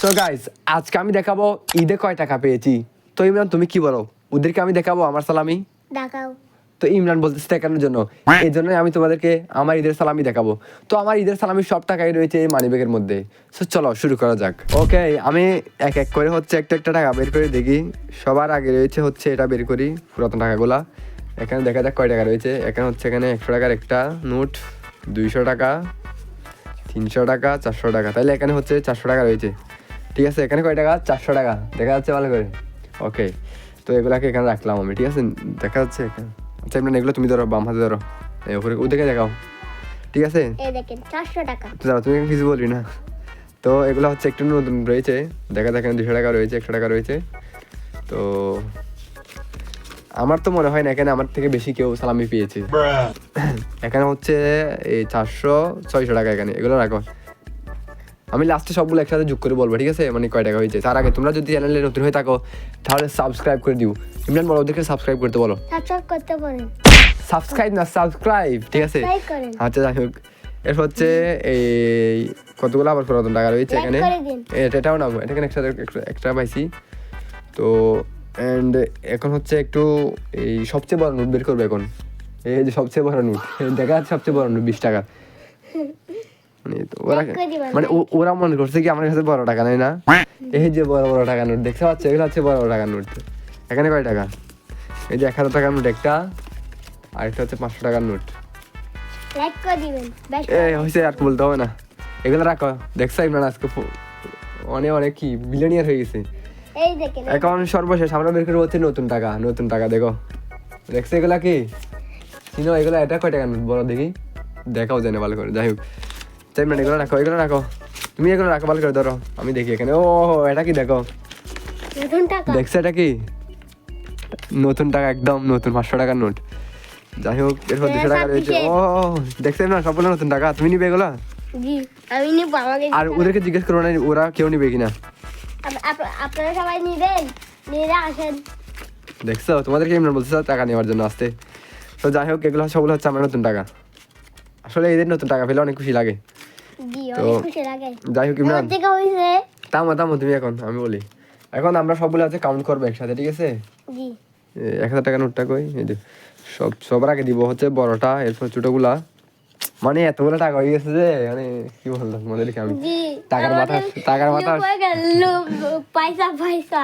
So guys আজকে আমি দেখাবো ঈদে কয় টাকা পেয়েছি। তো ইমরান তুমি কি বলো, ওদেরকে আমি দেখাবো আমার সালামি দেখাও। তো ইমরান বলতেছে দেখানোর জন্য, এই জন্যই আমি তোমাদেরকে আমার ঈদের সালামি দেখাবো। তো আমার ঈদের সালামি সব টাকাই রয়েছে এই মানি ব্যাগের মধ্যে। সো চলো শুরু করা যাক। ওকে, আমি এক এক করে হচ্ছে একটা একটা টাকা বের করে দেখি। সবার আগে রয়েছে হচ্ছে এটা বের করি, পুরাতন টাকাগুলা। এখানে দেখা যাক কয় টাকা রয়েছে। এখানে হচ্ছে এখানে 100 টাকার একটা নোট, 200 টাকা, 300 টাকা, 400 টাকা। তাহলে এখানে হচ্ছে 400 টাকা রয়েছে। ঠিক আছে, এখানে কয় টাকা? 400 টাকা দেখা যাচ্ছে ভালো করে। ওকে, তো এগুলাকে এখানে রাখলাম আমি। ঠিক আছে, দেখা যাচ্ছে এখানে। আচ্ছা ইমরান এগুলো তুমি ধরো, বাম হাতে ধরো, এই উপরে ওদেরকে দেখাও। ঠিক আছে, এই দেখেন 400 টাকা। তো দাঁড়াও, তুমি কিছু বলবি না। তো এগুলো হচ্ছে একটু নতুন রয়েছে। দেখা দেখেন 200 টাকা রয়েছে, 100 টাকা রয়েছে। তো আমার তো মনে হয় না এখানে আমার থেকে বেশি কেউ সালামি পেয়েছে। এখানে হচ্ছে এই 400-600 টাকা এখানে, এগুলো রাখো। আমি লাস্টে সবগুলো একসাথে যোগ করে বলবো, ঠিক আছে, মানে কয় টাকা হয়েছে। তার আগে তোমরা যদি চ্যানেলে নতুন হয়ে থাকো তাহলে সাবস্ক্রাইব করে দিও। ইমরান বলো ওদেরকে সাবস্ক্রাইব করতে বলো। সাবস্ক্রাইব করতে পারেন। সাবস্ক্রাইব না, সাবস্ক্রাইব, ঠিক আছে। সাবস্ক্রাইব করেন। আচ্ছা যাই হোক, এর হচ্ছে এই কতগুলো আবার পুরাতন টাকা রয়েছে Like এখানে। করে দিন। এটাও না, এটা এখানে একসাথে একটা পাইছি। তো অ্যান্ড এখন হচ্ছে একটু এই সবচেয়ে বড় নোট বের করবো এখন। এই যে সবচেয়ে বড় নোট দেখা যাচ্ছে, সবচেয়ে বড় নোট 20 টাকা। মানে তো ওরা Like করে দিবেন, মানে ওরা মনে করছে কি আমার কাছে বড় টাকা নেই না। এই যে বড় বড় টাকা নোট দেখতে পাচ্ছ, এগুলো হচ্ছে বড় বড় টাকার নোট। এখানে কয় টাকা? এই যে 1000 টাকার নোট একটা, আর একটা হচ্ছে 500 টাকার নোট। লাইক করে দিবেন। বেশ হয়েছে, আর বলতে হবে না। এগুলো রাখো। দেখছো ইমরান আজকে অনেক অনেক কি বিলিয়নিয়ার হয়ে গেছে। এই দেখেন। এখন সর্বশেষ আমরা বের করবো হচ্ছে নতুন টাকা। নতুন টাকা দেখো, দেখছো এগুলা কি চিনো? এগুলো এটা কয় টাকা নোট বলো দেখি, দেখাও যায় না ভালো করে। যাই হোক, চাই মিনিট এগুলো রাখো, এগুলো রাখো। তুমি এগুলো রাখো ভালো করে, ধরো আমি দেখি এখানে। ও এটা কি দেখো, নতুন টাকা। দেখছো এটা কি? নতুন টাকা, একদম নতুন 500 টাকার নোট। যাই হোক, এরপর 200 টাকা রয়েছে। ও দেখছো না, সবগুলো নতুন টাকা। তুমি নিবে এগুলা? জি আমি নিব। আমাকে আর ওদেরকে জিজ্ঞেস করবো না ওরা কেউ নিবে কিনা। আপনারা সবাই নিবেন, নিয়ে আসেন। দেখছো, তোমাদেরকে ইমরান বলছে টাকা নেওয়ার জন্য আসতে। তো যাই হোক, এগুলো সবগুলো হচ্ছে আমার নতুন টাকা। আসলে এদের নতুন টাকা পেলে অনেক খুশি লাগে। জি তো অনেক খুশি লাগে। যাই হোক ইমরান, আমার থেকে হইছে। থামো থামো তুমি, এখন আমি বলি। এখন আমরা সবগুলো হচ্ছে কাউন্ট করবো একসাথে, ঠিক আছে। জি 1000 টাকা নোটটা কই, এই যে সবার আগে দিব হচ্ছে বড়টা, এরপর ছোটগুলা। মানে এতগুলো টাকা হয়ে গেছে যে মানে কি বললাম মনে রেখে আমি। জি টাকার মাথা পয়সা পয়সা।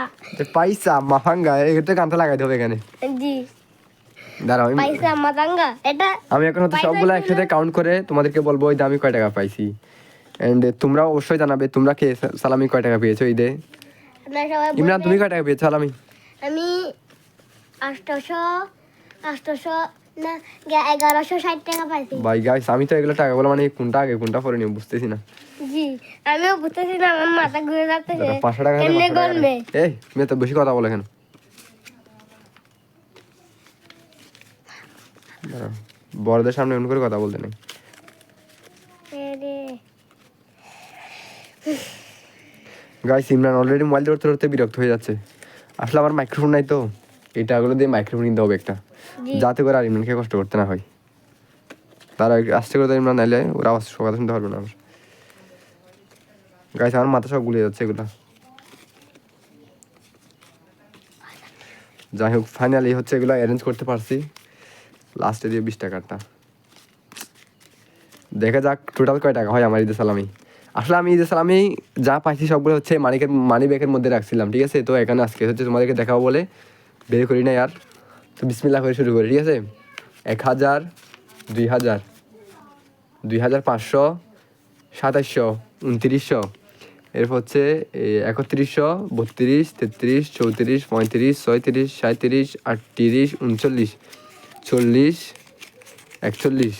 পয়সা মাফাঙ্গা, এটা গানটা লাগাই দেবে এখানে। জি দাঁড়াও, পয়সা মাতাঙ্গা। এটা আমি এখন হচ্ছে সবগুলো একসাথে কাউন্ট করে তোমাদেরকে বলবো ঈদে আমি কয় টাকা পাইছি। এন্ড তোমরা অবশ্যই জানাবে তোমরা কে সালামি কয় টাকা পেয়েছো ঈদে। আপনারা সবাই ইমরান তুমি বলবেন। কয় টাকা পেয়েছো সালামি? আমি 800 না 1160 টাকা পাইছি। ভাই গাইস, আমি তো এগুলো টাকাগুলো মানে কোনটা আগে কোনটা পরে নিয়ে বুঝতেছি না। জি আমিও বুঝতেছি না, আমার মাথা ঘুরে যাচ্ছে। 500 টাকা এমনি গলবে। এই তুমি তো বেশি কথা বলে কেন? দাঁড়াও, বড়দের সামনে এমন করে কথা বলতে নেই। গাইস ইমরান অলরেডি মোবাইল ধরতে ধরতে বিরক্ত হয়ে যাচ্ছে। আসলে আমার মাইক্রোফোন নাই তো, এটাগুলো দিয়ে মাইক্রোফোন কিনতে হবে একটা, যাতে করে আর ইমরানকে কষ্ট করতে না হয়। তারা আস্তে করে ইমরান নাইলে ওরা আওয়াজ কথা শুনতে পারবে না আমার। গাইস আমার মাথা সব গুলিয়ে যাচ্ছে এগুলা। যাই হোক, ফাইনালি হচ্ছে এগুলো অ্যারেঞ্জ করতে পারছি। লাস্টে দিয়ে 20 টাকাটা দেখা যাক টোটাল কয় টাকা হয় আমার ঈদের সালামি। আসলে আমি ঈদের সালামি যা পাইছি সবগুলো হচ্ছে মানি ব্যাগের মধ্যে রাখছিলাম, ঠিক আছে। তো এখানে আজকে হচ্ছে তোমাদেরকে দেখাবো বলে বের করি না আর। তো বিসমিল্লাহ করে শুরু করি, ঠিক আছে। 1000, 2000, 2500, 2700, 2900, এরপর হচ্ছে 3100, 32, 33, 34, 35, 36, 37, 38, 39, 40, 41,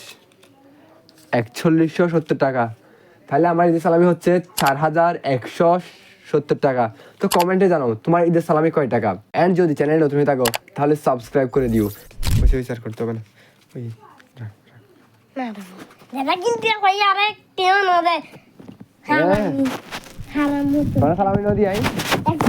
4170 টাকা। তাহলে আমার ঈদের সালামি হচ্ছে 4170 টাকা। তো কমেন্টে জানাও তোমার ঈদের সালামি কয় টাকা। অ্যান্ড যদি চ্যানেলে নতুন হয়ে থাকো তাহলে সাবস্ক্রাইব করে দিও। বসে আর করতে হবে না। ওই দাদা কিন্তু আরেক কেউ না দেয়। হারাম সালামি নদী আই। এক